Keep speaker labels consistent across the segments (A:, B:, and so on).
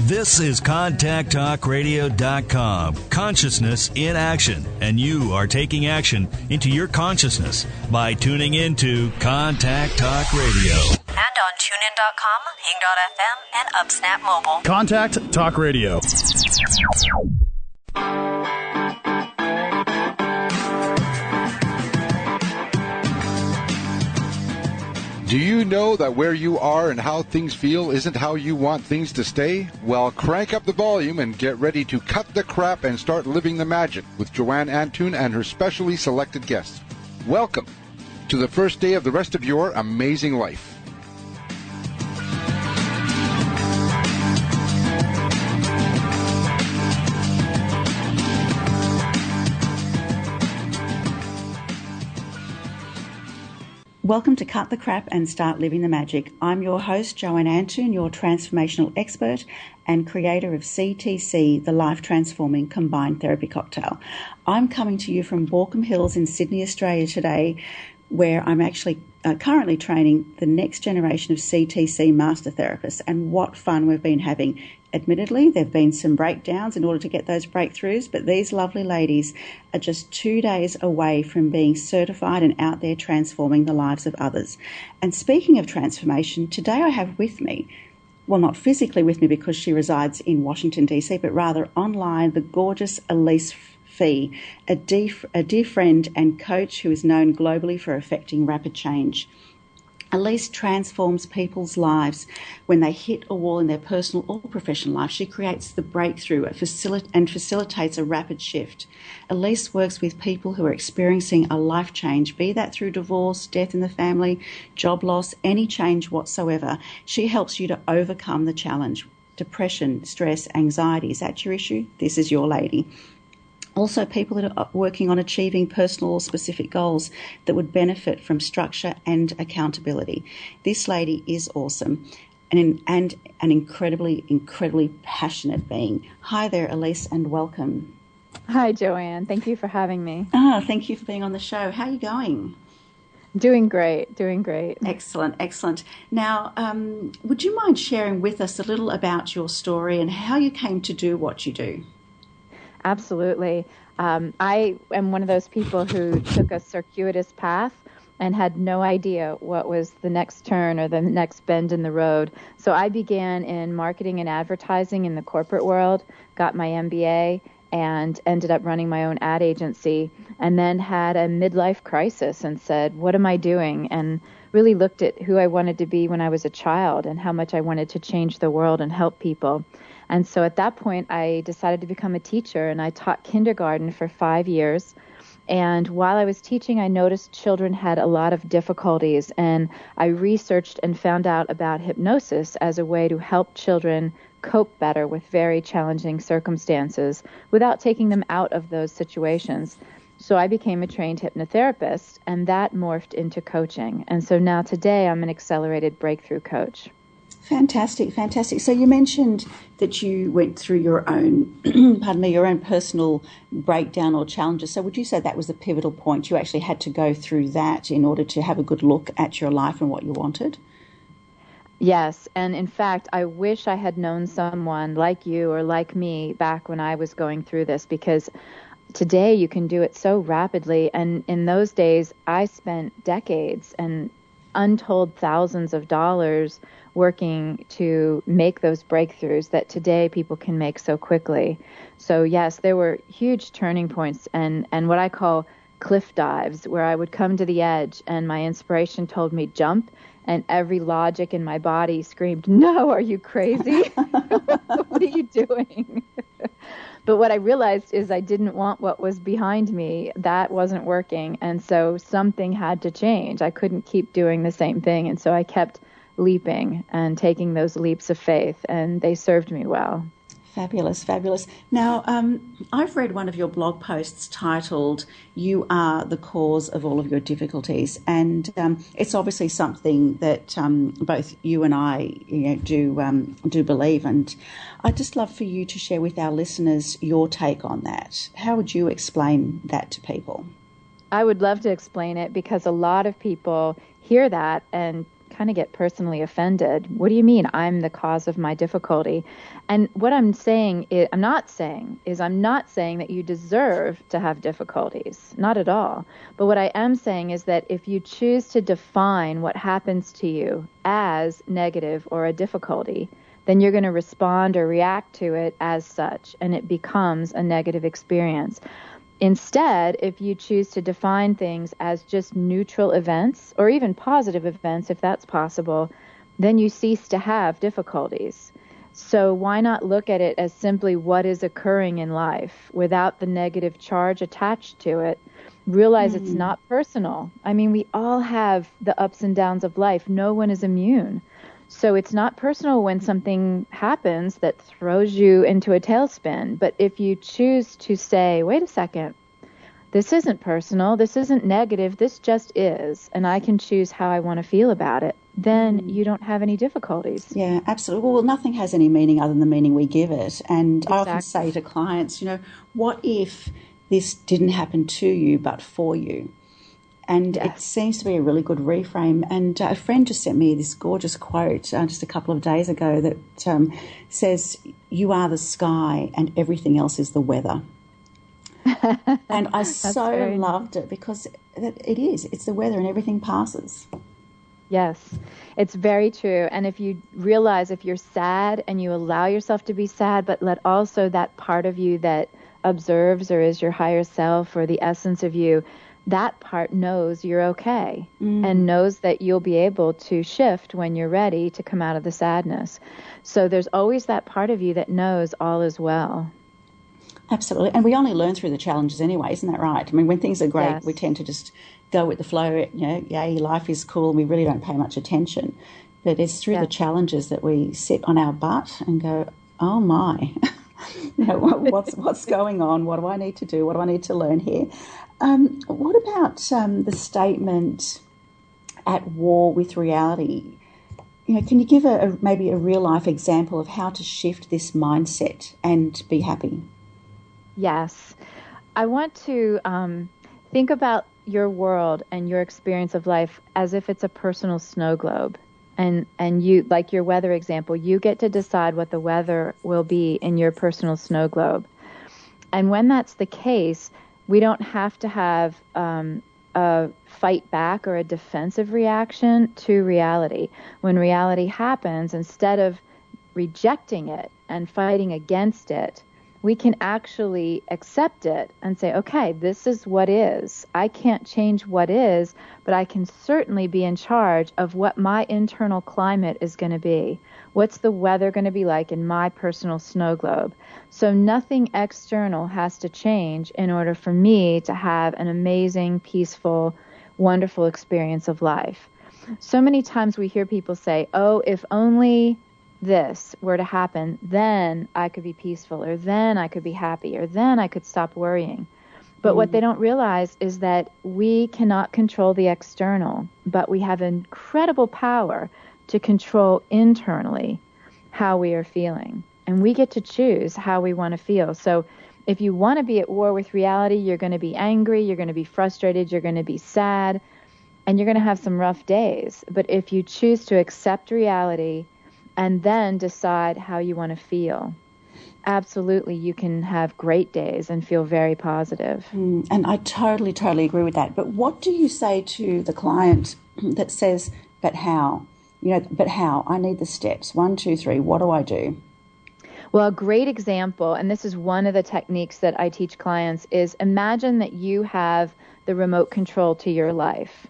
A: This is ContactTalkRadio.com. Consciousness in action. And you are taking action into your consciousness by tuning into Contact Talk Radio.
B: And on TuneIn.com, Hing.fm, and UpSnap Mobile.
C: Contact Talk Radio.
D: Do you know that where you are and how things feel isn't how you want things to stay? Well, crank up the volume and get ready to cut the crap and start living the magic with Joanne Antoun and her specially selected guests. Welcome to the first day of the rest of your amazing life.
E: Welcome to Cut the Crap and Start Living the Magic. I'm your host, Joanne Antoun, your transformational expert and creator of CTC, the Life Transforming Combined Therapy Cocktail. I'm coming to you from Baulkham Hills in Sydney, Australia today, where I'm actually currently training the next generation of CTC master therapists, and what fun we've been having. Admittedly, there have been some breakdowns in order to get those breakthroughs, but these lovely ladies are just 2 days away from being certified and out there transforming the lives of others. And speaking of transformation, today I have with me, well, not physically with me because she resides in Washington, D.C., but rather online, the gorgeous Elise Fee, a dear friend and coach who is known globally for effecting rapid change. Elise transforms people's lives when they hit a wall in their personal or professional life. She creates the breakthrough and facilitates a rapid shift. Elise works with people who are experiencing a life change, be that through divorce, death in the family, job loss, any change whatsoever. She helps you to overcome the challenge. Depression, stress, anxiety, is that your issue? This is your lady. Also, people that are working on achieving personal or specific goals that would benefit from structure and accountability. This lady is awesome and an incredibly passionate being. Hi there, Elise, and welcome.
F: Hi, Joanne. Thank you for having me.
E: Thank you for being on the show. How are you going?
F: Doing great.
E: Excellent. Now, would you mind sharing with us a little about your story and how you came to do what you do?
F: Absolutely. I am one of those people who took a circuitous path and had no idea what was the next turn or the next bend in the road. So I began in marketing and advertising in the corporate world, got my MBA, and ended up running my own ad agency, and then had a midlife crisis and said, what am I doing? And really looked at who I wanted to be when I was a child and how much I wanted to change the world and help people. And so at that point, I decided to become a teacher, and I taught kindergarten for 5 years. And while I was teaching, I noticed children had a lot of difficulties, and I researched and found out about hypnosis as a way to help children cope better with very challenging circumstances without taking them out of those situations. So I became a trained hypnotherapist, and that morphed into coaching. And so now today, I'm an accelerated breakthrough coach.
E: Fantastic. So you mentioned that you went through your own, your own personal breakdown or challenges. So would you say that was the pivotal point? You actually had to go through that in order to have a good look at your life and what you wanted?
F: Yes. And in fact, I wish I had known someone like you or like me back when I was going through this, because today you can do it so rapidly. And in those days, I spent decades and untold thousands of dollars working to make those breakthroughs that today people can make so quickly. So yes, there were huge turning points and what I call cliff dives, where I would come to the edge and my inspiration told me jump, and every logic in my body screamed, no, are you crazy? What are you doing? But what I realized is I didn't want what was behind me. That wasn't working. And so something had to change. I couldn't keep doing the same thing. And so I kept leaping and taking those leaps of faith, and they served me well.
E: Fabulous. Now, I've read one of your blog posts titled, You Are the Cause of All of Your Difficulties. And it's obviously something that both you and I do believe. And I'd just love for you to share with our listeners your take on that. How would you explain that to people?
F: I would love to explain it, because a lot of people hear that and kind of get personally offended. What do you mean I'm the cause of my difficulty? And what I'm not saying that you deserve to have difficulties. Not at all. But what I am saying is that if you choose to define what happens to you as negative or a difficulty, then you're going to respond or react to it as such, and it becomes a negative experience. Instead, if you choose to define things as just neutral events, or even positive events, if that's possible, then you cease to have difficulties. So why not look at it as simply what is occurring in life without the negative charge attached to it? Realize it's not personal. I mean, we all have the ups and downs of life. No one is immune. So it's not personal when something happens that throws you into a tailspin. But if you choose to say, wait a second, this isn't personal, this isn't negative, this just is, and I can choose how I want to feel about it, then you don't have any difficulties.
E: Yeah, absolutely. Well, nothing has any meaning other than the meaning we give it. And I often say to clients, what if this didn't happen to you but for you? And it seems to be a really good reframe. And a friend just sent me this gorgeous quote just a couple of days ago that says, "You are the sky and everything else is the weather." And I so loved it because it is. It's the weather and everything passes.
F: Yes, it's very true. And if you realize if you're sad and you allow yourself to be sad, but let also that part of you that observes or is your higher self or the essence of you, that part knows you're okay and knows that you'll be able to shift when you're ready to come out of the sadness. So there's always that part of you that knows all is well.
E: Absolutely. And we only learn through the challenges anyway, isn't that right? I mean, when things are great, we tend to just go with the flow, yay, life is cool, we really don't pay much attention. But it's through the challenges that we sit on our butt and go, oh my, what's going on? What do I need to do? What do I need to learn here? What about the statement at war with reality? Can you give maybe a real life example of how to shift this mindset and be happy?
F: Yes. I want to think about your world and your experience of life as if it's a personal snow globe. And you, like your weather example, you get to decide what the weather will be in your personal snow globe. And when that's the case, we don't have to have a fight back or a defensive reaction to reality. When reality happens, instead of rejecting it and fighting against it, we can actually accept it and say, okay, this is what is. I can't change what is, but I can certainly be in charge of what my internal climate is going to be. What's the weather going to be like in my personal snow globe? So nothing external has to change in order for me to have an amazing, peaceful, wonderful experience of life. So many times we hear people say, oh, if only this were to happen, then I could be peaceful, or then I could be happy, or then I could stop worrying. But what they don't realize is that we cannot control the external, but we have incredible power to control internally how we are feeling. And we get to choose how we want to feel. So if you want to be at war with reality, you're going to be angry, you're going to be frustrated, you're going to be sad, and you're going to have some rough days. But if you choose to accept reality and then decide how you want to feel, absolutely, you can have great days and feel very positive.
E: And I totally agree with that. But what do you say to the client that says, but how? But how? I need the steps. 1, 2, 3. What do I do?
F: Well, a great example, and this is one of the techniques that I teach clients, is imagine that you have the remote control to your life.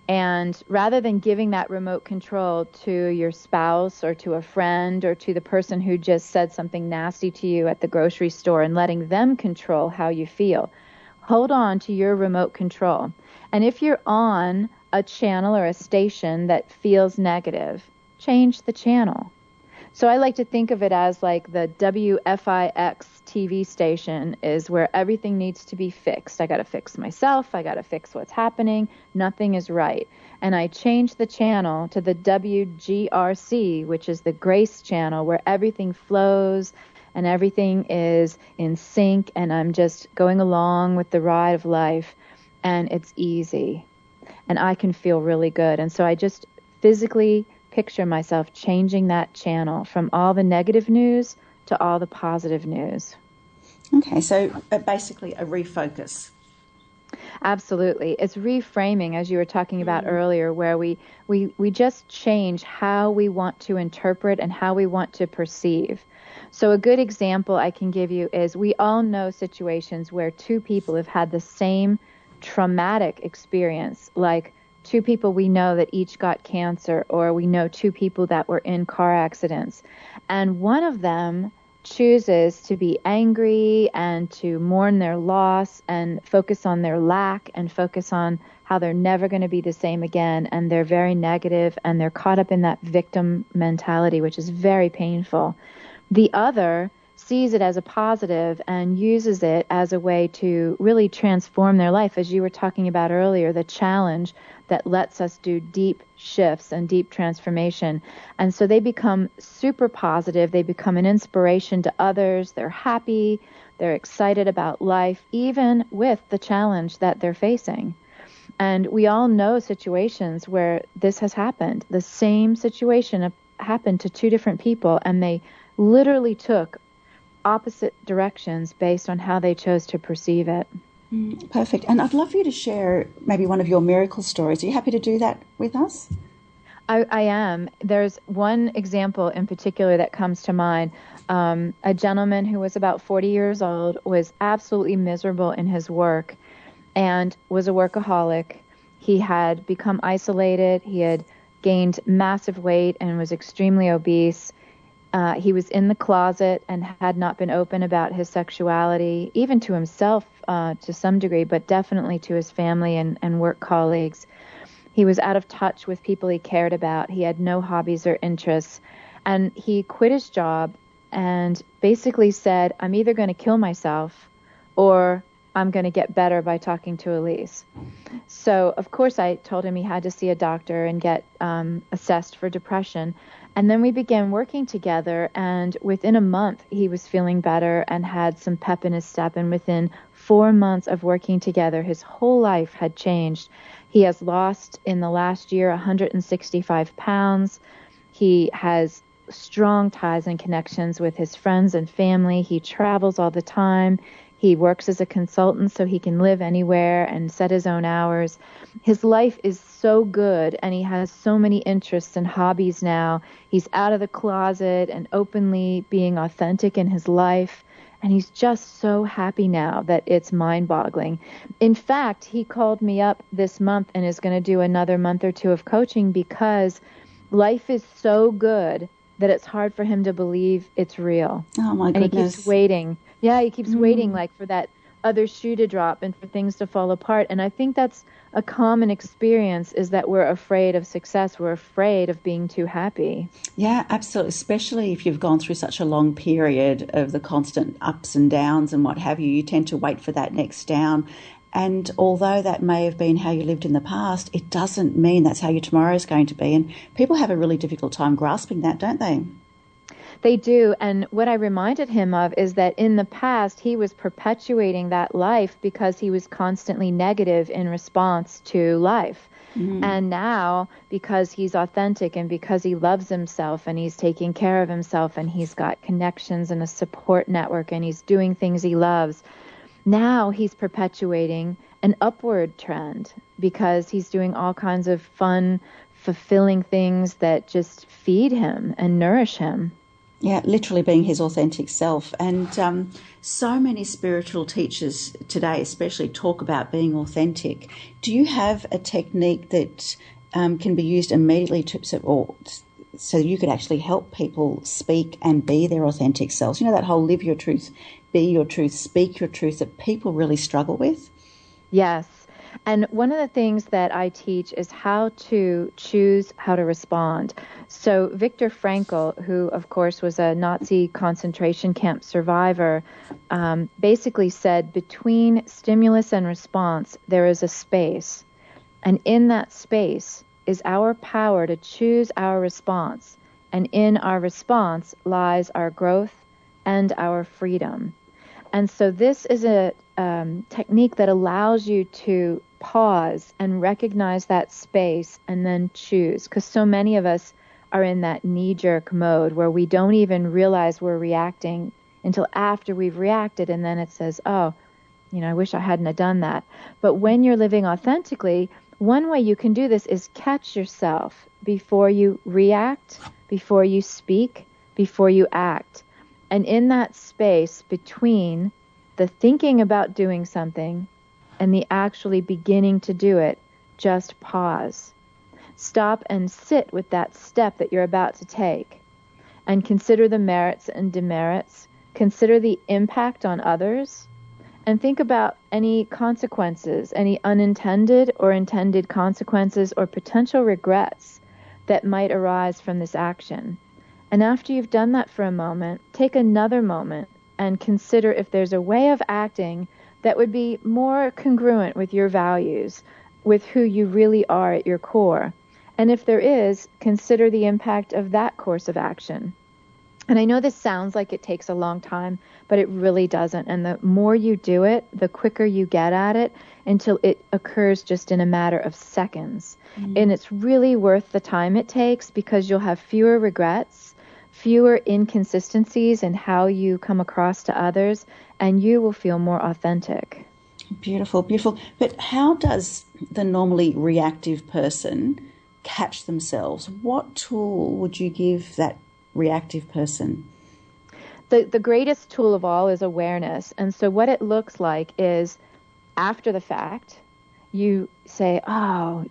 F: And rather than giving that remote control to your spouse or to a friend or to the person who just said something nasty to you at the grocery store and letting them control how you feel, hold on to your remote control. And if you're on a channel or a station that feels negative, change the channel. So I like to think of it as like the WFIX TV station is where everything needs to be fixed. I got to fix myself. I got to fix what's happening. Nothing is right. And I change the channel to the WGRC, which is the grace channel, where everything flows and everything is in sync, and I'm just going along with the ride of life, and it's easy. And I can feel really good. And so I just physically picture myself changing that channel from all the negative news to all the positive news.
E: Okay, so basically a refocus.
F: Absolutely. It's reframing, as you were talking about earlier, where we just change how we want to interpret and how we want to perceive. So a good example I can give you is we all know situations where two people have had the same traumatic experience, like two people we know that each got cancer, or we know two people that were in car accidents. And one of them chooses to be angry and to mourn their loss and focus on their lack and focus on how they're never going to be the same again. And they're very negative and they're caught up in that victim mentality, which is very painful. The other sees it as a positive and uses it as a way to really transform their life. As you were talking about earlier, the challenge that lets us do deep shifts and deep transformation. And so they become super positive. They become an inspiration to others. They're happy. They're excited about life, even with the challenge that they're facing. And we all know situations where this has happened. The same situation happened to two different people, and they literally took opposite directions based on how they chose to perceive it.
E: Perfect. And I'd love for you to share maybe one of your miracle stories. Are you happy to do that with us?
F: I am. There's one example in particular that comes to mind. A gentleman who was about 40 years old, was absolutely miserable in his work and was a workaholic. He had become isolated. He had gained massive weight and was extremely obese. He was in the closet and had not been open about his sexuality, even to himself to some degree, but definitely to his family and work colleagues. He was out of touch with people he cared about. He had no hobbies or interests. And he quit his job and basically said, I'm either going to kill myself or I'm going to get better by talking to Elise. So, of course, I told him he had to see a doctor and get assessed for depression. And then we began working together, and within a month, he was feeling better and had some pep in his step. And within 4 months of working together, his whole life had changed. He has lost, in the last year, 165 pounds. He has strong ties and connections with his friends and family. He travels all the time. He works as a consultant so he can live anywhere and set his own hours. His life is so good, and he has so many interests and hobbies now. He's out of the closet and openly being authentic in his life, and he's just so happy now that it's mind-boggling. In fact, he called me up this month and is going to do another month or two of coaching because life is so good that it's hard for him to believe it's real.
E: Oh, my goodness.
F: And he keeps waiting. Yeah, he keeps waiting, like, for that other shoe to drop and for things to fall apart. And I think that's a common experience, is that we're afraid of success. We're afraid of being too happy.
E: Yeah, absolutely. Especially if you've gone through such a long period of the constant ups and downs and what have you, you tend to wait for that next down. And although that may have been how you lived in the past, it doesn't mean that's how your tomorrow is going to be. And people have a really difficult time grasping that, don't they?
F: They do. And what I reminded him of is that in the past, he was perpetuating that life because he was constantly negative in response to life. Mm-hmm. And now, because he's authentic and because he loves himself and he's taking care of himself and he's got connections and a support network and he's doing things he loves, now he's perpetuating an upward trend because he's doing all kinds of fun, fulfilling things that just feed him and nourish him.
E: Yeah, literally being his authentic self. And so many spiritual teachers today especially talk about being authentic. Do you have a technique that can be used immediately so you could actually help people speak and be their authentic selves? You know, that whole live your truth, be your truth, speak your truth that people really struggle with?
F: Yes. And one of the things that I teach is how to choose how to respond. So Viktor Frankl, who of course was a Nazi concentration camp survivor, basically said between stimulus and response, there is a space. And in that space is our power to choose our response. And in our response lies our growth and our freedom. And so this is a technique that allows you to pause and recognize that space and then choose. Because so many of us are in that knee-jerk mode where we don't even realize we're reacting until after we've reacted, and then it says, oh, I wish I hadn't have done that. But when you're living authentically, one way you can do this is catch yourself before you react, before you speak, before you act. And in that space between the thinking about doing something and the actually beginning to do it, just pause. Stop and sit with that step that you're about to take and consider the merits and demerits. Consider the impact on others and think about any consequences, any unintended or intended consequences or potential regrets that might arise from this action. And after you've done that for a moment, take another moment and consider if there's a way of acting that would be more congruent with your values, with who you really are at your core. And if there is, consider the impact of that course of action. And I know this sounds like it takes a long time, but it really doesn't. And the more you do it, the quicker you get at it until it occurs just in a matter of seconds. And it's really worth the time it takes because you'll have fewer regrets, fewer inconsistencies in how you come across to others, and you will feel more authentic.
E: Beautiful, beautiful. But how does the normally reactive person catch themselves? What tool would you give that reactive person?
F: The greatest tool of all is awareness. And so what it looks like is after the fact, you say, oh,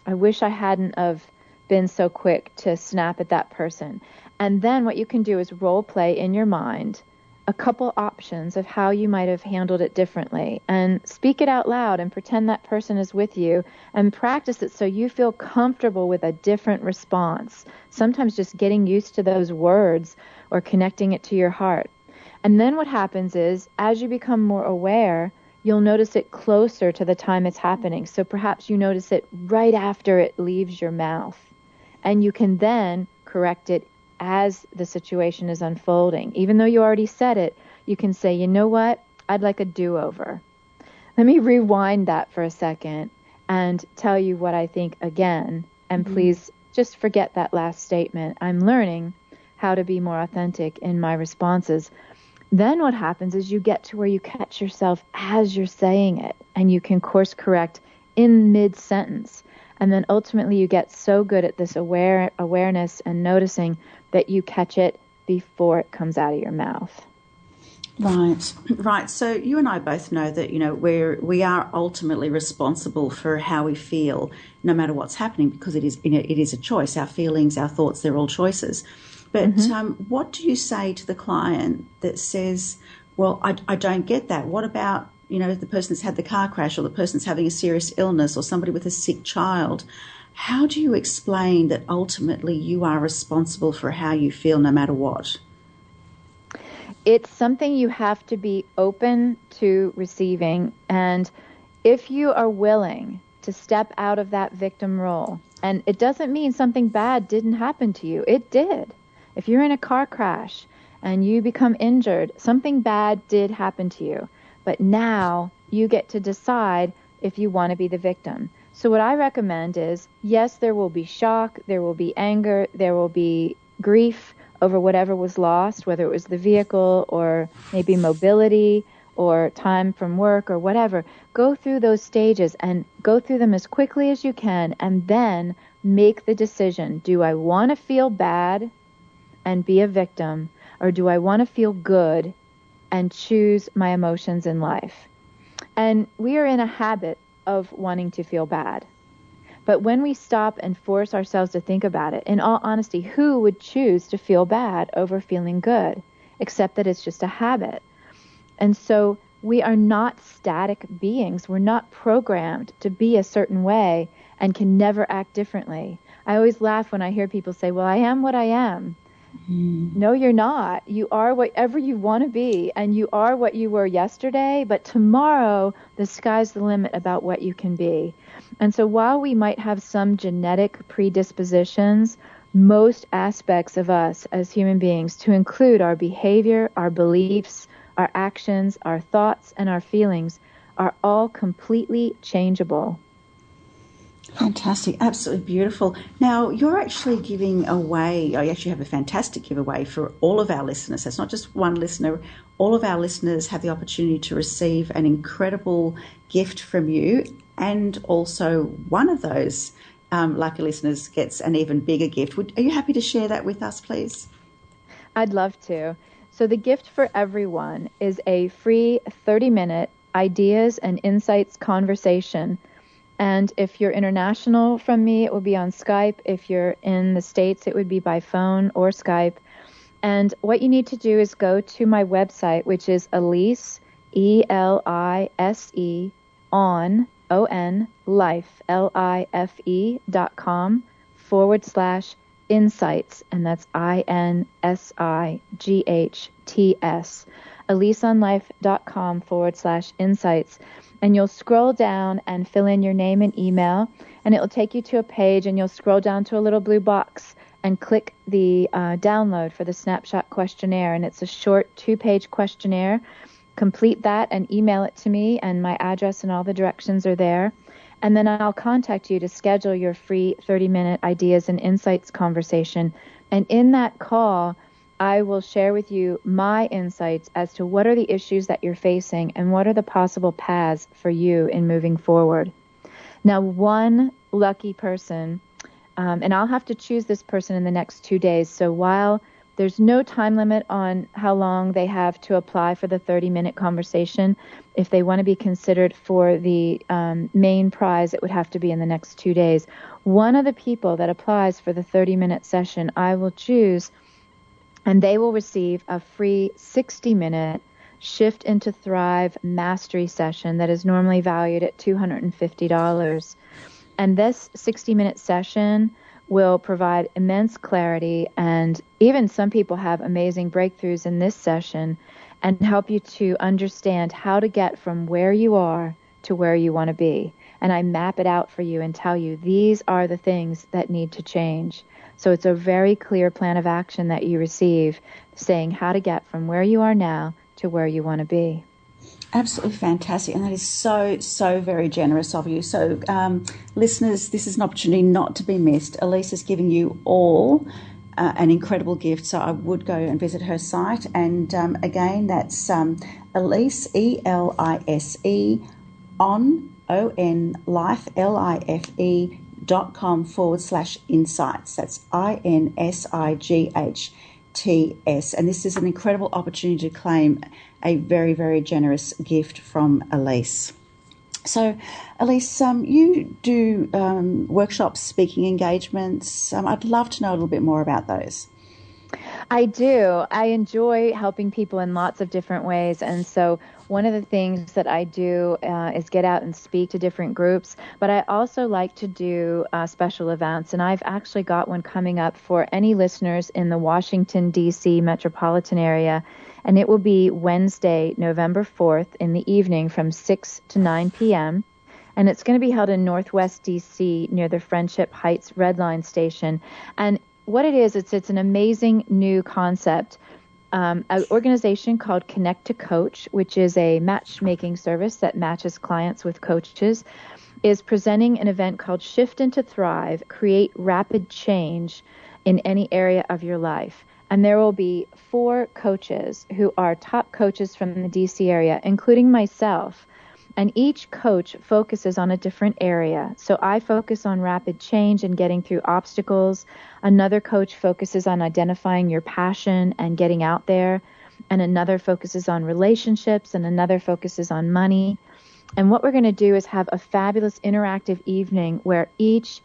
F: I wish I hadn't have been so quick to snap at that person. And then what you can do is role play in your mind a couple options of how you might have handled it differently and speak it out loud and pretend that person is with you and practice it so you feel comfortable with a different response. Sometimes just getting used to those words or connecting it to your heart. And then what happens is as you become more aware, you'll notice it closer to the time it's happening. So perhaps you notice it right after it leaves your mouth. And you can then correct it as the situation is unfolding. Even though you already said it, you can say, you know what? I'd like a do-over. Let me rewind that for a second and tell you what I think again. And please just forget that last statement. I'm learning how to be more authentic in my responses. Then what happens is you get to where you catch yourself as you're saying it, and you can course correct in mid-sentence. And then ultimately you get so good at this awareness and noticing that you catch it before it comes out of your mouth.
E: Right. So you and I both know that, we are ultimately responsible for how we feel no matter what's happening, because it is a choice. Our feelings, our thoughts, they're all choices. But what do you say to the client that says, well, I don't get that? What about, the person that's had the car crash, or the person's having a serious illness, or somebody with a sick child? How do you explain that ultimately you are responsible for how you feel no matter what?
F: It's something you have to be open to receiving. And if you are willing to step out of that victim role, and it doesn't mean something bad didn't happen to you. It did. If you're in a car crash and you become injured, something bad did happen to you. But now you get to decide if you want to be the victim. So what I recommend is, yes, there will be shock, there will be anger, there will be grief over whatever was lost, whether it was the vehicle or maybe mobility or time from work or whatever. Go through those stages and go through them as quickly as you can, and then make the decision. Do I want to feel bad and be a victim, or do I want to feel good and choose my emotions in life? And we are in a habit of wanting to feel bad. But when we stop and force ourselves to think about it, in all honesty, who would choose to feel bad over feeling good, except that it's just a habit? And so we are not static beings. We're not programmed to be a certain way and can never act differently. I always laugh when I hear people say, well, I am what I am. No, you're not. You are whatever you want to be, and you are what you were yesterday, but tomorrow the sky's the limit about what you can be. And so while we might have some genetic predispositions, most aspects of us as human beings, to include our behavior, our beliefs, our actions, our thoughts, and our feelings, are all completely changeable.
E: Fantastic. Absolutely beautiful. Now, you're actually giving away, you actually have a fantastic giveaway for all of our listeners. It's not just one listener. All of our listeners have the opportunity to receive an incredible gift from you, and also one of those lucky listeners gets an even bigger gift. Are you happy to share that with us, please?
F: I'd love to. So the gift for everyone is a free 30-minute ideas and insights conversation. And if you're international from me, it will be on Skype. If you're in the States, it would be by phone or Skype. And what you need to do is go to my website, which is Elise, ELISE, on life, life.com/insights, and that's INSIGHTS, EliseOnLife.com/insights. And you'll scroll down and fill in your name and email, and it will take you to a page, and you'll scroll down to a little blue box and click the download for the snapshot questionnaire. And it's a short 2-page questionnaire. Complete that and email it to me, and my address and all the directions are there. And then I'll contact you to schedule your free 30-minute ideas and insights conversation. And in that call, I will share with you my insights as to what are the issues that you're facing and what are the possible paths for you in moving forward. Now, one lucky person, and I'll have to choose this person in the next 2 days. So while there's no time limit on how long they have to apply for the 30-minute conversation, if they want to be considered for the main prize, it would have to be in the next 2 days. One of the people that applies for the 30-minute session, I will choose, and they will receive a free 60-minute Shift into Thrive mastery session that is normally valued at $250. And this 60-minute session will provide immense clarity, and even some people have amazing breakthroughs in this session, and help you to understand how to get from where you are to where you want to be. And I map it out for you and tell you these are the things that need to change. So it's a very clear plan of action that you receive, saying how to get from where you are now to where you want to be.
E: Absolutely fantastic, and that is so very generous of you. So, listeners, this is an opportunity not to be missed. Elise is giving you all an incredible gift, so I would go and visit her site. And again, that's Elise, ELISE, on life, life.com/insights. That's INSIGHTS. And this is an incredible opportunity to claim a very, very generous gift from Elise. So, Elise, you do workshops, speaking engagements. I'd love to know a little bit more about those.
F: I do. I enjoy helping people in lots of different ways. And so one of the things that I do is get out and speak to different groups. But I also like to do special events. And I've actually got one coming up for any listeners in the Washington, D.C. metropolitan area. And it will be Wednesday, November 4th in the evening from 6 to 9 p.m. And it's going to be held in Northwest D.C. near the Friendship Heights Red Line station. And what it is, it's an amazing new concept. An organization called Connect to Coach, which is a matchmaking service that matches clients with coaches, is presenting an event called Shift into Thrive, Create Rapid Change in Any Area of Your Life. And there will be 4 coaches who are top coaches from the DC area, including myself. And each coach focuses on a different area. So I focus on rapid change and getting through obstacles. Another coach focuses on identifying your passion and getting out there. And another focuses on relationships, and another focuses on money. And what we're going to do is have a fabulous interactive evening where each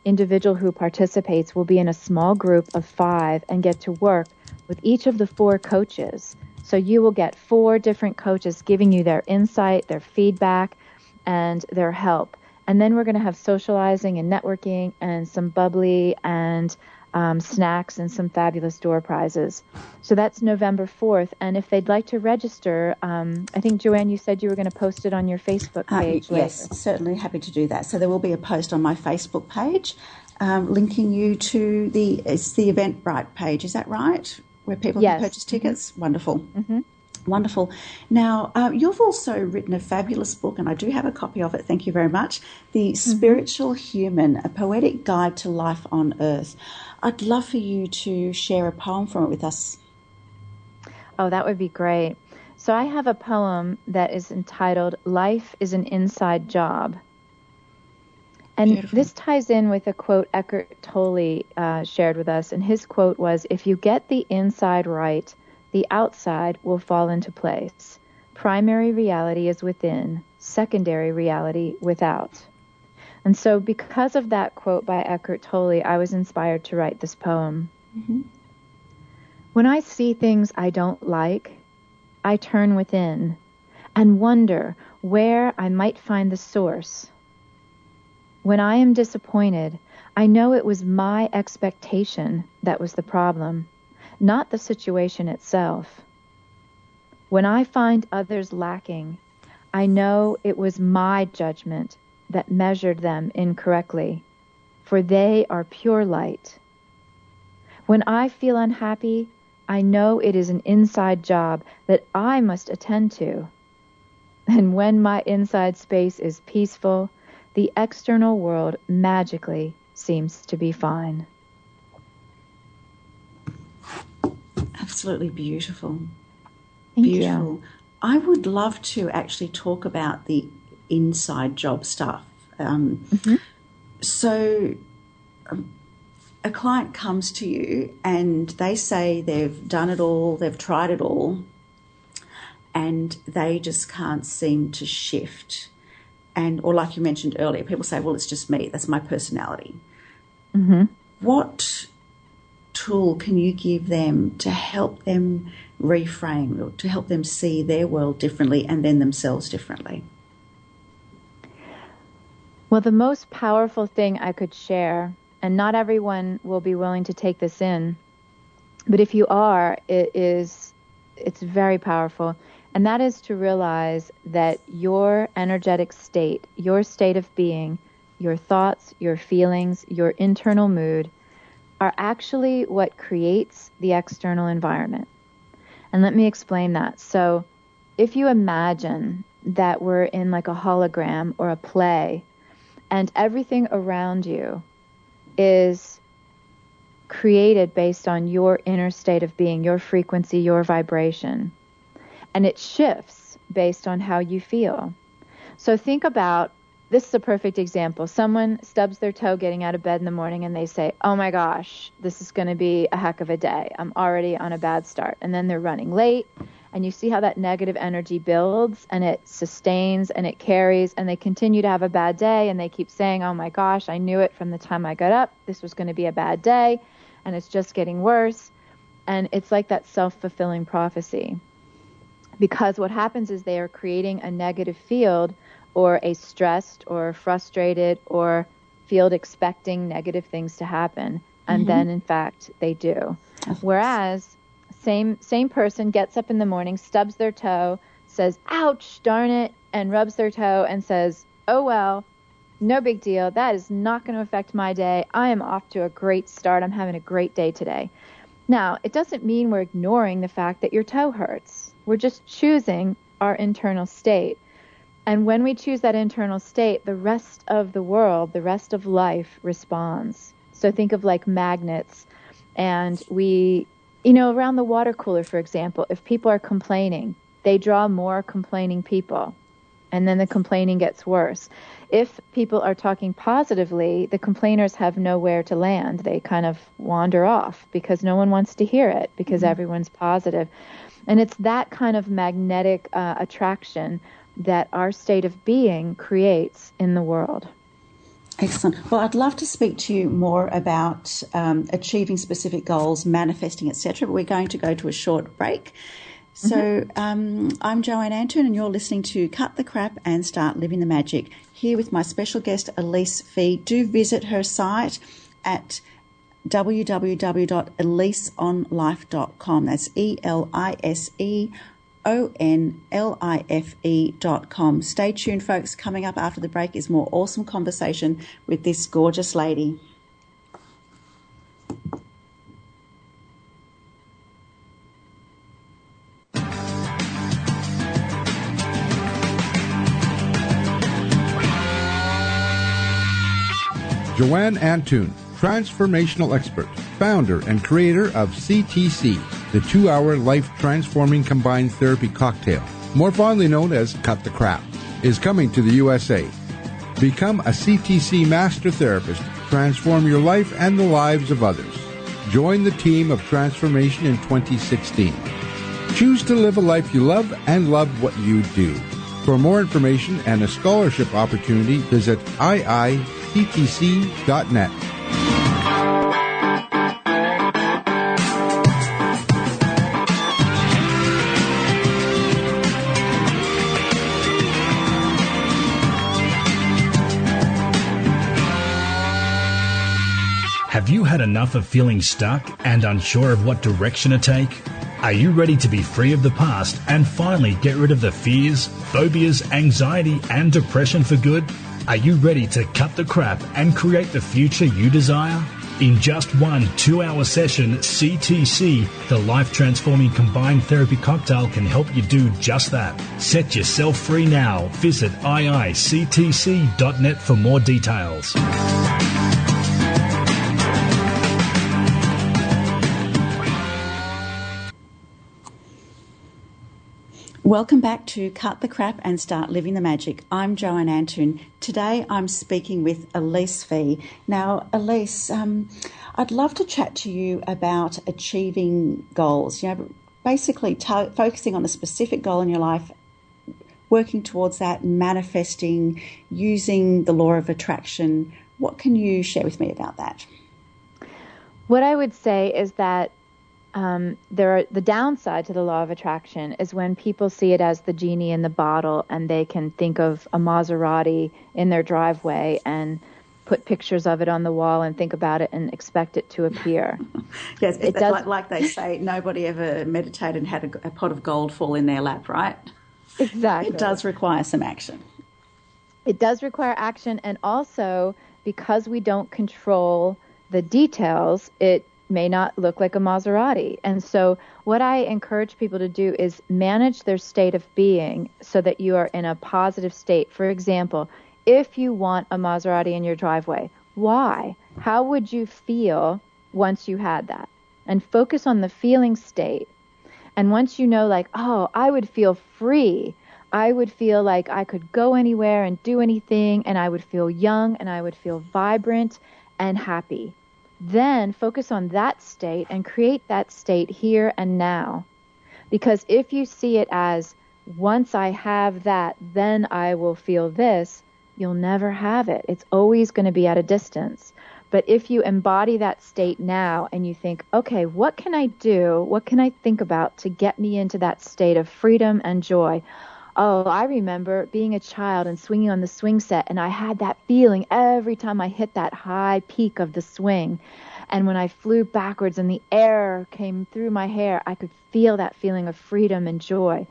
F: individual who participates will be in a small group of 5 and get to work with each of the 4 coaches. So you will get 4 different coaches giving you their insight, their feedback, and their help. And then we're going to have socializing and networking and some bubbly and snacks and some fabulous door prizes. So that's November 4th. And if they'd like to register, I think, Joanne, you said you were going to post it on your Facebook page later.
E: Yes, certainly happy to do that. So there will be a post on my Facebook page linking you to the Eventbrite page. Is that right? Where people can purchase tickets? Mm-hmm. Wonderful.
F: Mm-hmm.
E: Wonderful. Now, you've also written a fabulous book, and I do have a copy of it. Thank you very much. The Spiritual Human, A Poetic Guide to Life on Earth. I'd love for you to share a poem from it with us.
F: Oh, that would be great. So I have a poem that is entitled Life is an Inside Job. And
E: Beautiful.
F: This ties in with a quote Eckhart Tolle shared with us. And his quote was, "If you get the inside right, the outside will fall into place. Primary reality is within, secondary reality without." And so because of that quote by Eckhart Tolle, I was inspired to write this poem.
E: Mm-hmm.
F: When I see things I don't like, I turn within and wonder where I might find the source. When I am disappointed, I know it was my expectation that was the problem, not the situation itself. When I find others lacking, I know it was my judgment that measured them incorrectly, for they are pure light. When I feel unhappy, I know it is an inside job that I must attend to. And when my inside space is peaceful, the external world magically seems to be fine.
E: Absolutely beautiful.
F: Thank
E: Beautiful.
F: you.
E: I would love to actually talk about the inside job stuff. So a client comes to you and they say they've done it all, they've tried it all, and they just can't seem to shift. And, or like you mentioned earlier, people say, well, it's just me, that's my personality.
F: Mm-hmm.
E: What tool can you give them to help them reframe, or to help them see their world differently and then themselves differently?
F: Well, the most powerful thing I could share, and not everyone will be willing to take this in, but if you are, it's very powerful. And that is to realize that your energetic state, your state of being, your thoughts, your feelings, your internal mood are actually what creates the external environment. And let me explain that. So if you imagine that we're in like a hologram or a play, and everything around you is created based on your inner state of being, your frequency, your vibration, and it shifts based on how you feel. So think about, this is a perfect example. Someone stubs their toe getting out of bed in the morning and they say, oh my gosh, this is going to be a heck of a day. I'm already on a bad start. And then they're running late, and you see how that negative energy builds and it sustains and it carries, and they continue to have a bad day, and they keep saying, oh my gosh, I knew it from the time I got up. This was going to be a bad day, and it's just getting worse. And it's like that self-fulfilling prophecy. Because what happens is they are creating a negative field, or a stressed or frustrated or field expecting negative things to happen. And then, in fact, they do. Whereas same person gets up in the morning, stubs their toe, says, ouch, darn it, and rubs their toe and says, oh, well, no big deal. That is not going to affect my day. I am off to a great start. I'm having a great day today. Now, it doesn't mean we're ignoring the fact that your toe hurts. We're just choosing our internal state. And when we choose that internal state, the rest of the world, the rest of life responds. So think of like magnets. And we, around the water cooler, for example, if people are complaining, they draw more complaining people. And then the complaining gets worse. If people are talking positively, the complainers have nowhere to land. They kind of wander off because no one wants to hear it, because everyone's positive. And it's that kind of magnetic attraction that our state of being creates in the world.
E: Excellent. Well, I'd love to speak to you more about achieving specific goals, manifesting, etc., but we're going to go to a short break. So I'm Joanne Antoun, and you're listening to Cut the Crap and Start Living the Magic, here with my special guest, Elise Fee. Do visit her site at www.eliseonlife.com. That's ELISEONLIFE.com. Stay tuned, folks. Coming up after the break is more awesome conversation with this gorgeous lady.
D: Joanne Antoun, transformational expert, founder and creator of CTC, the 2-hour life-transforming combined therapy cocktail, more fondly known as Cut the Crap, is coming to the USA. Become a CTC master therapist, transform your life and the lives of others. Join the team of transformation in 2016. Choose to live a life you love and love what you do. For more information and a scholarship opportunity, visit iictc.net.
C: Have you had enough of feeling stuck and unsure of what direction to take? Are you ready to be free of the past and finally get rid of the fears, phobias, anxiety, and depression for good? Are you ready to cut the crap and create the future you desire? In just one 2-hour session, CTC, the life-transforming combined therapy cocktail, can help you do just that. Set yourself free now. Visit iictc.net for more details.
E: Welcome back to Cut the Crap and Start Living the Magic. I'm Joanne Antoun. Today I'm speaking with Elise Fee. Now, Elise, I'd love to chat to you about achieving goals. Basically focusing on a specific goal in your life, working towards that, manifesting, using the law of attraction. What can you share with me about that?
F: What I would say is that the downside to the law of attraction is when people see it as the genie in the bottle and they can think of a Maserati in their driveway and put pictures of it on the wall and think about it and expect it to appear.
E: Yes, it does, like they say, nobody ever meditated and had a pot of gold fall in their lap, right?
F: Exactly.
E: It does require some action.
F: It does require action, and also because we don't control the details, it may not look like a Maserati. And so what I encourage people to do is manage their state of being so that you are in a positive state. For example, if you want a Maserati in your driveway, why? How would you feel once you had that? And focus on the feeling state. And once you know, like, oh, I would feel free. I would feel like I could go anywhere and do anything, and I would feel young, and I would feel vibrant and happy. Then focus on that state and create that state here and now. Because if you see it as, once I have that, then I will feel this, you'll never have it. It's always going to be at a distance. But if you embody that state now and you think, okay, what can I do? What can I think about to get me into that state of freedom and joy? Oh, I remember being a child and swinging on the swing set, and I had that feeling every time I hit that high peak of the swing. And when I flew backwards and the air came through my hair, I could feel that feeling of freedom and joy.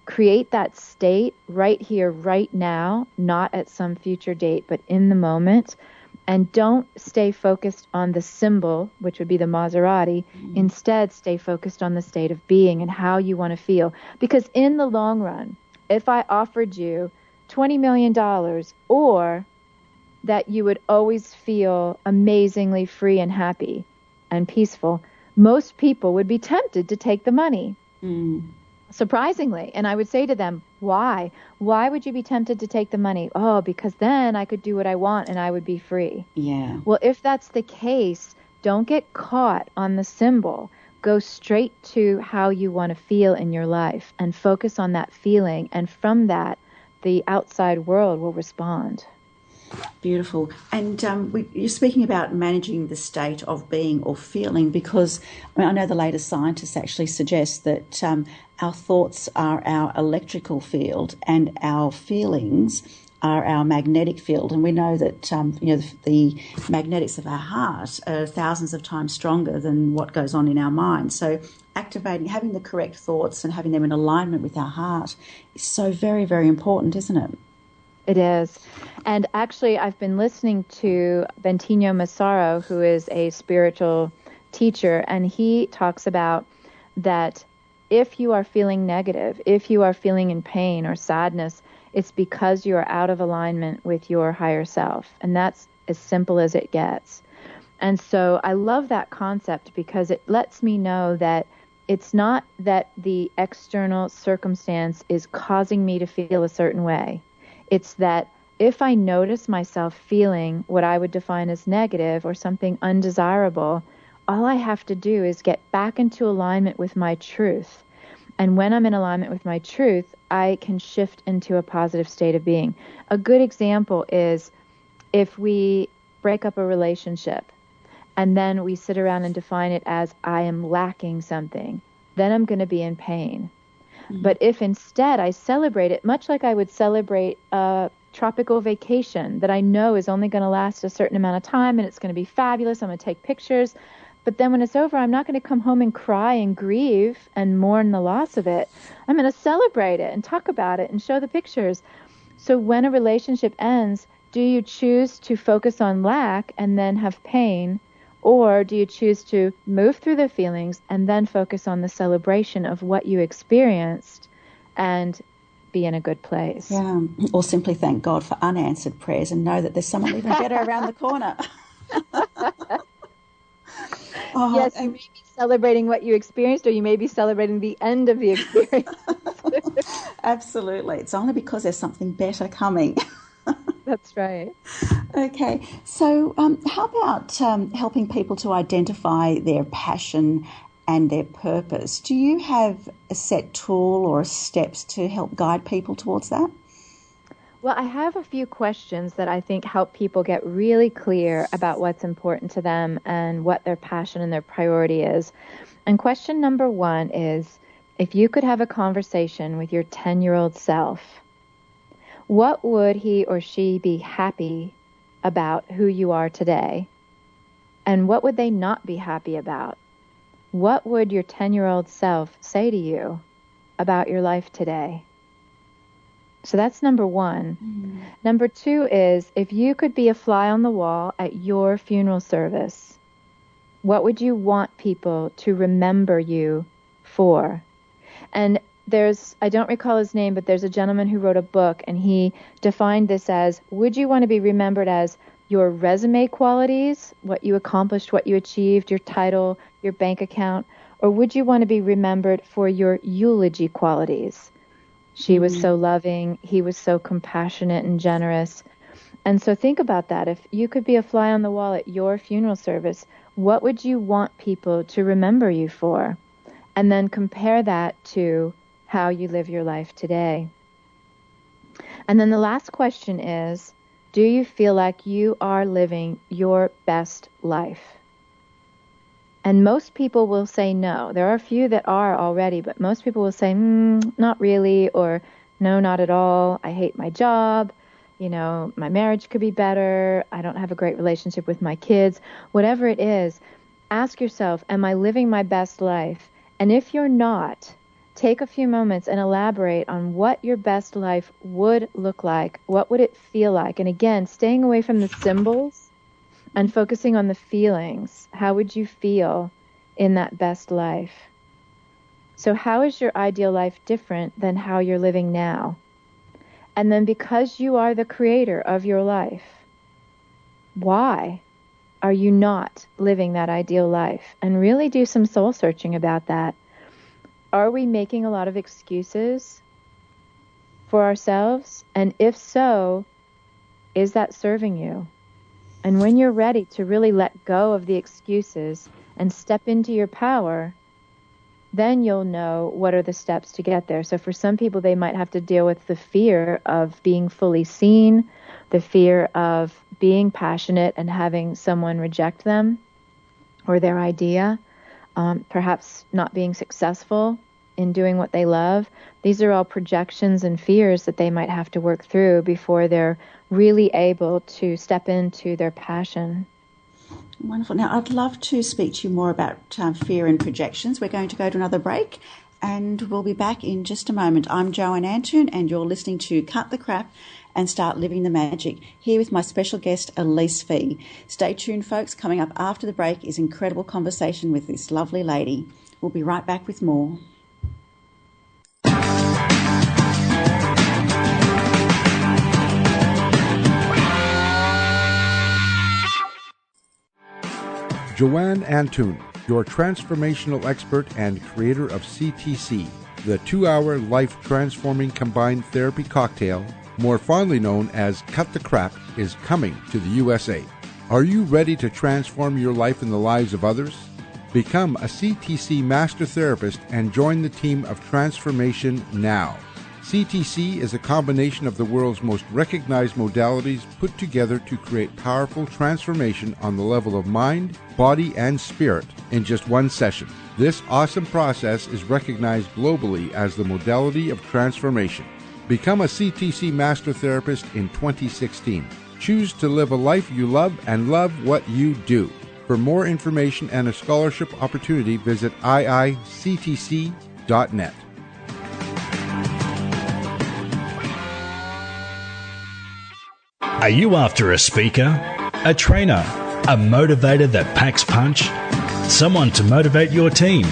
F: Create that state right here, right now, not at some future date, but in the moment. And don't stay focused on the symbol, which would be the Maserati. Instead, stay focused on the state of being and how you want to feel. Because in the long run, if I offered you $20 million, or that you would always feel amazingly free and happy and peaceful, most people would be tempted to take the money. Surprisingly. And I would say to them, why? Why would you be tempted to take the money? Oh, because then I could do what I want and I would be free.
E: Yeah.
F: Well, if that's the case, don't get caught on the symbol. Go straight to how you want to feel in your life and focus on that feeling. And from that, the outside world will respond.
E: Beautiful. And you're speaking about managing the state of being or feeling, because I know the latest scientists actually suggest that our thoughts are our electrical field and our feelings are our magnetic field. And we know that the magnetics of our heart are thousands of times stronger than what goes on in our mind. So activating, having the correct thoughts and having them in alignment with our heart is so very, very important, isn't it?
F: It is. And actually, I've been listening to Bentinho Massaro, who is a spiritual teacher, and he talks about that if you are feeling negative, if you are feeling in pain or sadness, it's because you are out of alignment with your higher self. And that's as simple as it gets. And so I love that concept because it lets me know that it's not that the external circumstance is causing me to feel a certain way. It's that if I notice myself feeling what I would define as negative or something undesirable, all I have to do is get back into alignment with my truth. And when I'm in alignment with my truth, I can shift into a positive state of being. A good example is if we break up a relationship and then we sit around and define it as I am lacking something, then I'm going to be in pain. Mm-hmm. But if instead I celebrate it, much like I would celebrate a tropical vacation that I know is only going to last a certain amount of time and it's going to be fabulous, I'm going to take pictures, but then when it's over, I'm not going to come home and cry and grieve and mourn the loss of it. I'm going to celebrate it and talk about it and show the pictures. So when a relationship ends, do you choose to focus on lack and then have pain? Or do you choose to move through the feelings and then focus on the celebration of what you experienced and be in a good place?
E: Yeah, or simply thank God for unanswered prayers and know that there's someone even better around the corner.
F: Yes, you may be celebrating what you experienced, or you may be celebrating the end of the experience.
E: Absolutely. It's only because there's something better coming.
F: That's right.
E: Okay. So how about helping people to identify their passion and their purpose? Do you have a set tool or steps to help guide people towards that?
F: Well, I have a few questions that I think help people get really clear about what's important to them and what their passion and their priority is. And question number 1 is, if you could have a conversation with your 10-year-old self, what would he or she be happy about who you are today? And what would they not be happy about? What would your 10-year-old self say to you about your life today? So that's number 1. Mm-hmm. Number 2 is, if you could be a fly on the wall at your funeral service, what would you want people to remember you for? And I don't recall his name, but there's a gentleman who wrote a book, and he defined this as, would you want to be remembered as your resume qualities, what you accomplished, what you achieved, your title, your bank account, or would you want to be remembered for your eulogy qualities? She was so loving, he was so compassionate and generous. And so think about that. If you could be a fly on the wall at your funeral service, what would you want people to remember you for? And then compare that to how you live your life today. And then the last question is, do you feel like you are living your best life? And most people will say no. There are a few that are already, but most people will say, not really, or no, not at all. I hate my job. My marriage could be better. I don't have a great relationship with my kids. Whatever it is, ask yourself, am I living my best life? And if you're not, take a few moments and elaborate on what your best life would look like. What would it feel like? And again, staying away from the symbols and focusing on the feelings. How would you feel in that best life? So how is your ideal life different than how you're living now? And then, because you are the creator of your life, why are you not living that ideal life? And really do some soul searching about that. Are we making a lot of excuses for ourselves? And if so, is that serving you? And when you're ready to really let go of the excuses and step into your power, then you'll know what are the steps to get there. So for some people, they might have to deal with the fear of being fully seen, the fear of being passionate and having someone reject them or their idea, perhaps not being successful in doing what they love. These are all projections and fears that they might have to work through before they're really able to step into their passion.
E: Wonderful. Now, I'd love to speak to you more about fear and projections. We're going to go to another break, and we'll be back in just a moment. I'm Joanne Antoun, and you're listening to Cut the Crap and Start Living the Magic, here with my special guest, Elise Fee. Stay tuned, folks. Coming up after the break is incredible conversation with this lovely lady. We'll be right back with more.
D: Joanne Antoun, your transformational expert and creator of CTC, the 2-hour life-transforming combined therapy cocktail, more fondly known as Cut the Crap, is coming to the USA. Are you ready to transform your life and the lives of others? Become a CTC Master Therapist and join the team of transformation now. CTC is a combination of the world's most recognized modalities put together to create powerful transformation on the level of mind, body, and spirit in just one session. This awesome process is recognized globally as the modality of transformation. Become a CTC Master Therapist in 2016. Choose to live a life you love and love what you do. For more information and a scholarship opportunity, visit iictc.net.
C: Are you after a speaker, a trainer, a motivator that packs punch? Someone to motivate your team?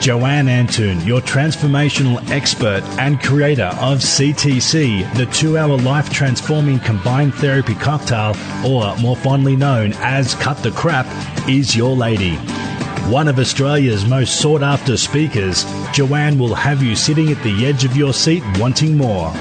C: Joanne Antoun, your transformational expert and creator of CTC, the 2-hour life-transforming combined therapy cocktail, or more fondly known as Cut the Crap, is your lady. One of Australia's most sought-after speakers, Joanne will have you sitting at the edge of your seat wanting more.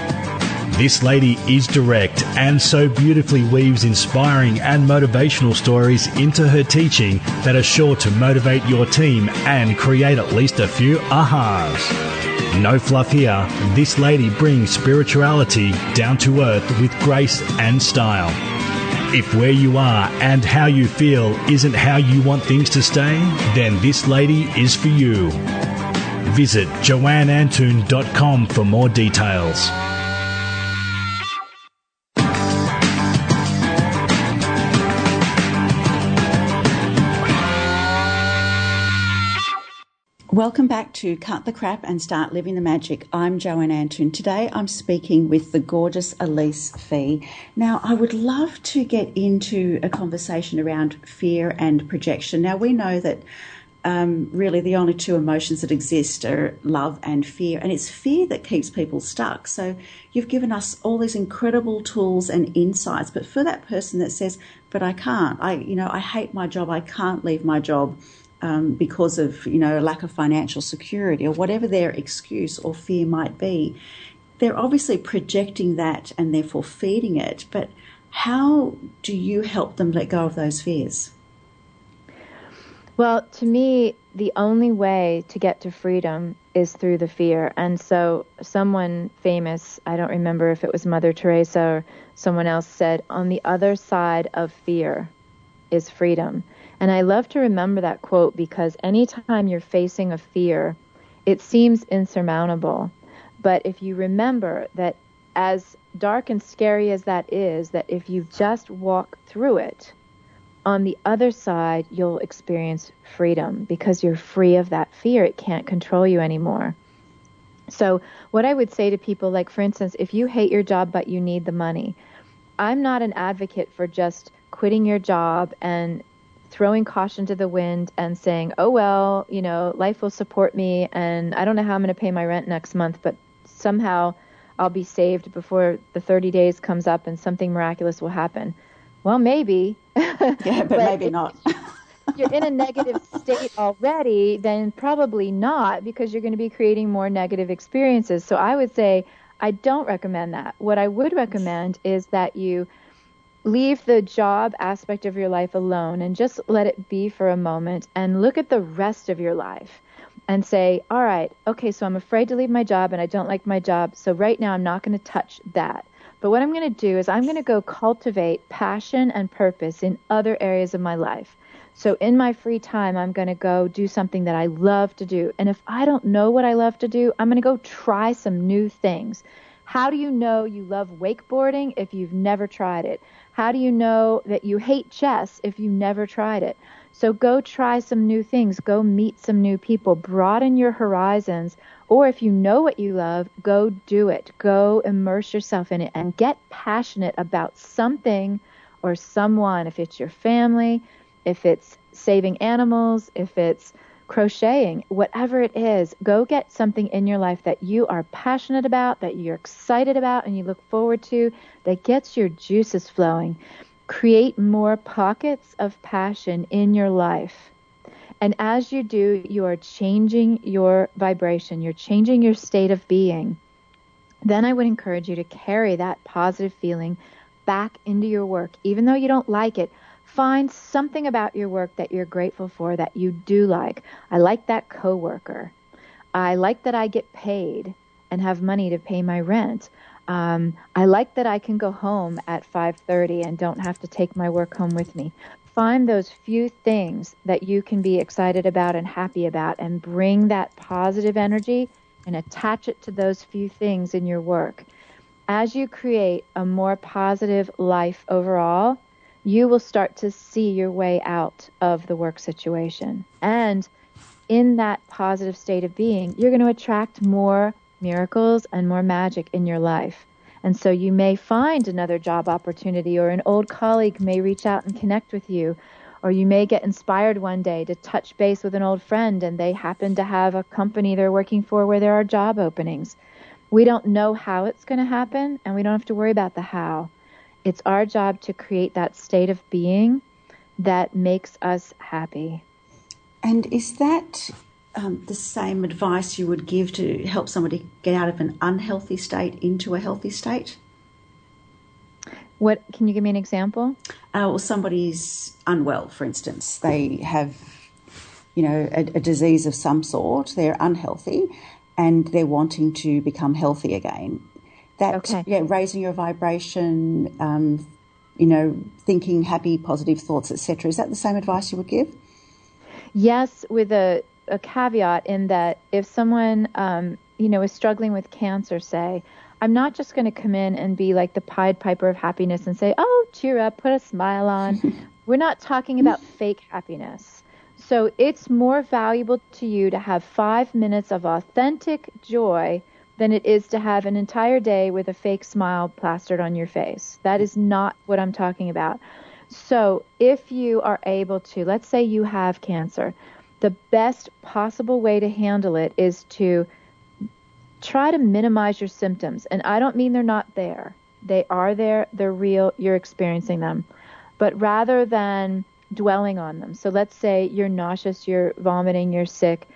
C: This lady is direct and so beautifully weaves inspiring and motivational stories into her teaching that are sure to motivate your team and create at least a few ahas. No fluff here, this lady brings spirituality down to earth with grace and style. If where you are and how you feel isn't how you want things to stay, then this lady is for you. Visit joanneantoun.com for more details.
E: Welcome back to Cut the Crap and Start Living the Magic. I'm Joanne Antoun. Today I'm speaking with the gorgeous Elise Fee. Now, I would love to get into a conversation around fear and projection. Now, we know that really the only two emotions that exist are love and fear, and it's fear that keeps people stuck. So you've given us all these incredible tools and insights, but for that person that says, but I can't, I hate my job, I can't leave my job, because of, lack of financial security or whatever their excuse or fear might be. They're obviously projecting that and therefore feeding it. But how do you help them let go of those fears?
F: Well, to me, the only way to get to freedom is through the fear. And so someone famous, I don't remember if it was Mother Teresa or someone else, said, on the other side of fear is freedom. And I love to remember that quote because anytime you're facing a fear, it seems insurmountable. But if you remember that as dark and scary as that is, that if you just walk through it, on the other side, you'll experience freedom because you're free of that fear. It can't control you anymore. So what I would say to people, like, for instance, if you hate your job but you need the money, I'm not an advocate for just quitting your job and throwing caution to the wind and saying, oh, well, life will support me and I don't know how I'm going to pay my rent next month, but somehow I'll be saved before the 30 days comes up and something miraculous will happen. Well, maybe.
E: Yeah, but maybe not.
F: If you're in a negative state already, then probably not, because you're going to be creating more negative experiences. So I would say I don't recommend that. What I would recommend is that you leave the job aspect of your life alone and just let it be for a moment and look at the rest of your life and say, all right, okay, so I'm afraid to leave my job and I don't like my job. So right now I'm not going to touch that. But what I'm going to do is I'm going to go cultivate passion and purpose in other areas of my life. So in my free time, I'm going to go do something that I love to do. And if I don't know what I love to do, I'm going to go try some new things. How do you know you love wakeboarding if you've never tried it? How do you know that you hate chess if you never tried it? So go try some new things. Go meet some new people. Broaden your horizons. Or if you know what you love, go do it. Go immerse yourself in it and get passionate about something or someone. If it's your family, if it's saving animals, if it's crocheting, whatever it is, go get something in your life that you are passionate about, that you're excited about, and you look forward to, that gets your juices flowing. Create more pockets of passion in your life. And as you do, you are changing your vibration. You're changing your state of being. Then I would encourage you to carry that positive feeling back into your work. Even though you don't like it, find something about your work that you're grateful for, that you do like. I like that coworker. I like that I get paid and have money to pay my rent. I like that I can go home at 5:30 and don't have to take my work home with me. Find those few things that you can be excited about and happy about, and bring that positive energy and attach it to those few things in your work. As you create a more positive life overall, you will start to see your way out of the work situation. And in that positive state of being, you're going to attract more miracles and more magic in your life. And so you may find another job opportunity, or an old colleague may reach out and connect with you, or you may get inspired one day to touch base with an old friend and they happen to have a company they're working for where there are job openings. We don't know how it's going to happen, and we don't have to worry about the how. It's our job to create that state of being that makes us happy.
E: And is that the same advice you would give to help somebody get out of an unhealthy state into a healthy state?
F: What, can you give me an example?
E: Well, somebody's unwell, for instance. They have, a disease of some sort. They're unhealthy, and they're wanting to become healthy again. Raising your vibration, thinking happy, positive thoughts, etc. Is that the same advice you would give?
F: Yes, with a caveat in that if someone, is struggling with cancer, say, I'm not just going to come in and be like the Pied Piper of happiness and say, oh, cheer up, put a smile on. We're not talking about fake happiness. So it's more valuable to you to have 5 minutes of authentic joy than it is to have an entire day with a fake smile plastered on your face. That is not what I'm talking about. So if you are able to, let's say you have cancer, the best possible way to handle it is to try to minimize your symptoms. And I don't mean they're not there. They are there. They're real. You're experiencing them. But rather than dwelling on them. So let's say you're nauseous, you're vomiting, you're sick.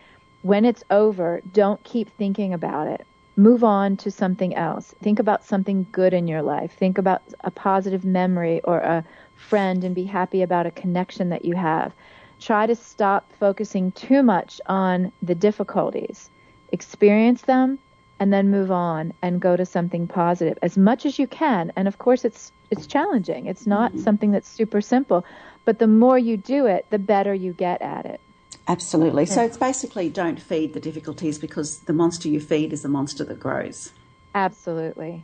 F: When it's over, don't keep thinking about it. Move on to something else. Think about something good in your life. Think about a positive memory or a friend and be happy about a connection that you have. Try to stop focusing too much on the difficulties. Experience them and then move on and go to something positive as much as you can. And of course, it's challenging. It's not something that's super simple. But the more you do it, the better you get at it.
E: Absolutely. So it's basically don't feed the difficulties, because the monster you feed is the monster that grows.
F: Absolutely.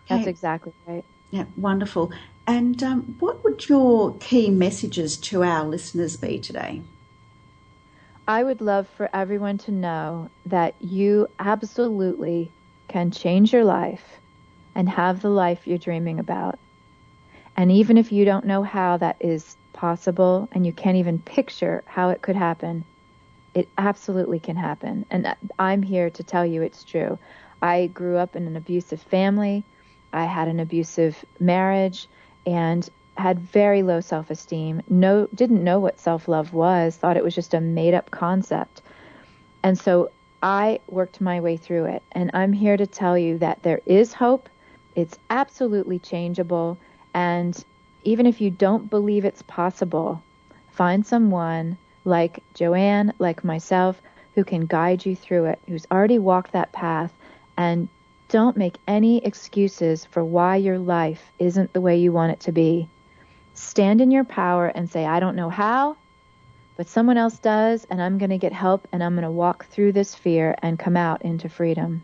F: That's exactly right.
E: Yeah, wonderful. And what would your key messages to our listeners be today?
F: I would love for everyone to know that you absolutely can change your life and have the life you're dreaming about. And even if you don't know how that is possible and you can't even picture how it could happen, it absolutely can happen. And I'm here to tell you it's true. I grew up in an abusive family. I had an abusive marriage and had very low self-esteem. Didn't know what self-love was, thought it was just a made-up concept. And so I worked my way through it. And I'm here to tell you that there is hope. It's absolutely changeable. And even if you don't believe it's possible, find someone like Joanne, like myself, who can guide you through it, who's already walked that path, and don't make any excuses for why your life isn't the way you want it to be. Stand in your power and say, I don't know how, but someone else does, and I'm going to get help, and I'm going to walk through this fear and come out into freedom.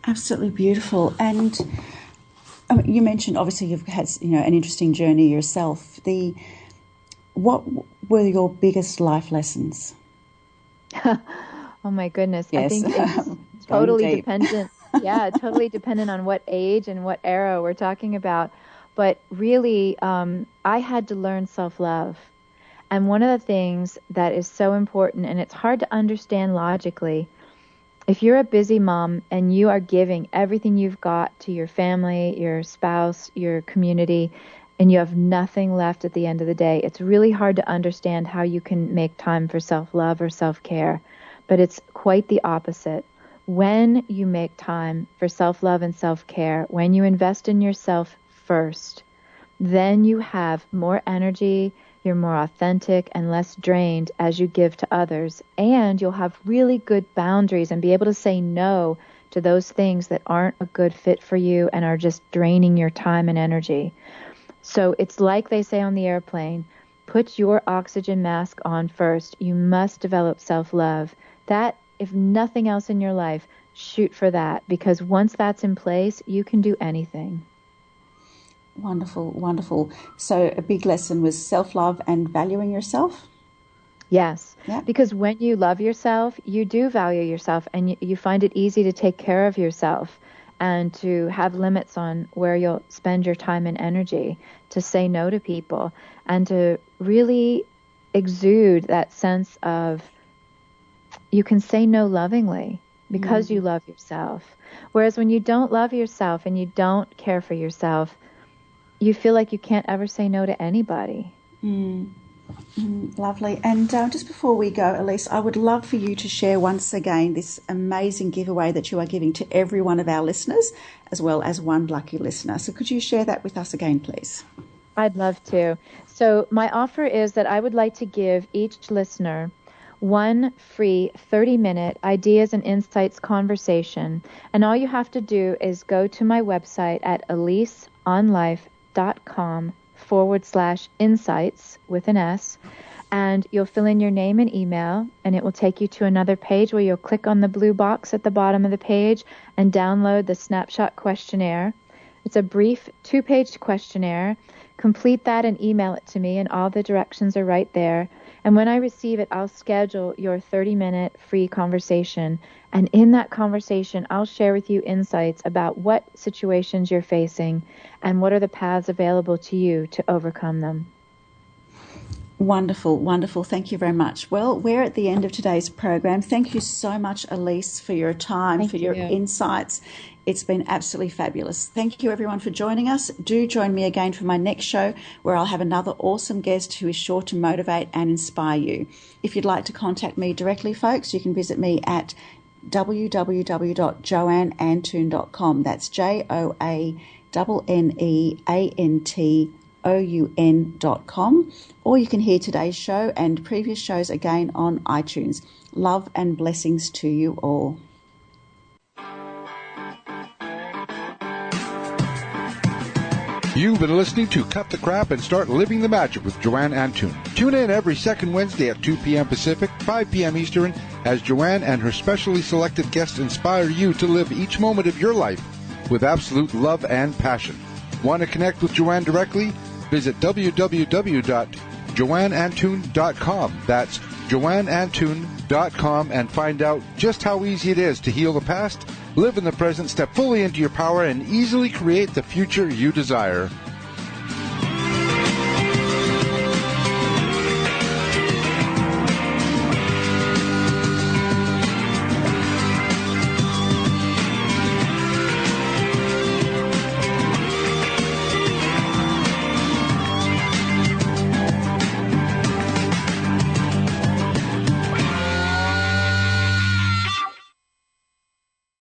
E: Absolutely beautiful. And you mentioned, obviously, you've had an interesting journey yourself. What were your biggest life lessons?
F: Oh my goodness!
E: Yes.
F: I think it's totally dependent. Yeah, totally dependent on what age and what era we're talking about. But really, I had to learn self-love. And one of the things that is so important, and it's hard to understand logically, if you're a busy mom and you are giving everything you've got to your family, your spouse, your community, and you have nothing left at the end of the day, it's really hard to understand how you can make time for self-love or self-care. But it's quite the opposite. When you make time for self-love and self-care, when you invest in yourself first, then you have more energy, you're more authentic and less drained as you give to others, and you'll have really good boundaries and be able to say no to those things that aren't a good fit for you and are just draining your time and energy. So it's like they say on the airplane, put your oxygen mask on first. You must develop self-love. That, if nothing else in your life, shoot for that, because once that's in place, you can do anything.
E: Wonderful, wonderful. So a big lesson was self-love and valuing yourself?
F: Yes,
E: yeah.
F: Because when you love yourself, you do value yourself, and you find it easy to take care of yourself and to have limits on where you'll spend your time and energy, to say no to people, and to really exude that sense of you can say no lovingly because you love yourself. Whereas when you don't love yourself and you don't care for yourself, you feel like you can't ever say no to anybody.
E: Lovely. And just before we go, Elise, I would love for you to share once again this amazing giveaway that you are giving to every one of our listeners, as well as one lucky listener. So could you share that with us again, please?
F: I'd love to. So my offer is that I would like to give each listener one free 30-minute ideas and insights conversation. And all you have to do is go to my website at eliseonlife.com/insights with an S, and you'll fill in your name and email, and it will take you to another page where you'll click on the blue box at the bottom of the page and download the snapshot questionnaire. It's a brief 2-page questionnaire. Complete that and email it to me, and all the directions are right there. And when I receive it, I'll schedule your 30-minute free conversation. And in that conversation, I'll share with you insights about what situations you're facing and what are the paths available to you to overcome them.
E: Wonderful, wonderful. Thank you very much. Well, we're at the end of today's program. Thank you so much, Elise, for your time, for your insights. It's been absolutely fabulous. Thank you, everyone, for joining us. Do join me again for my next show, where I'll have another awesome guest who is sure to motivate and inspire you. If you'd like to contact me directly, folks, you can visit me at www.joanneantoun.com. That's JoanneAntoun.com. Or you can hear today's show and previous shows again on iTunes. Love and blessings to you all.
D: You've been listening to Cut the Crap and Start Living the Magic with Joanne Antoun. Tune in every second Wednesday at 2 p.m. Pacific, 5 p.m. Eastern, as Joanne and her specially selected guests inspire you to live each moment of your life with absolute love and passion. Want to connect with Joanne directly? Visit www.joanneantoun.com. That's joanneantoun.com, and find out just how easy it is to heal the past, live in the present, step fully into your power, and easily create the future you desire.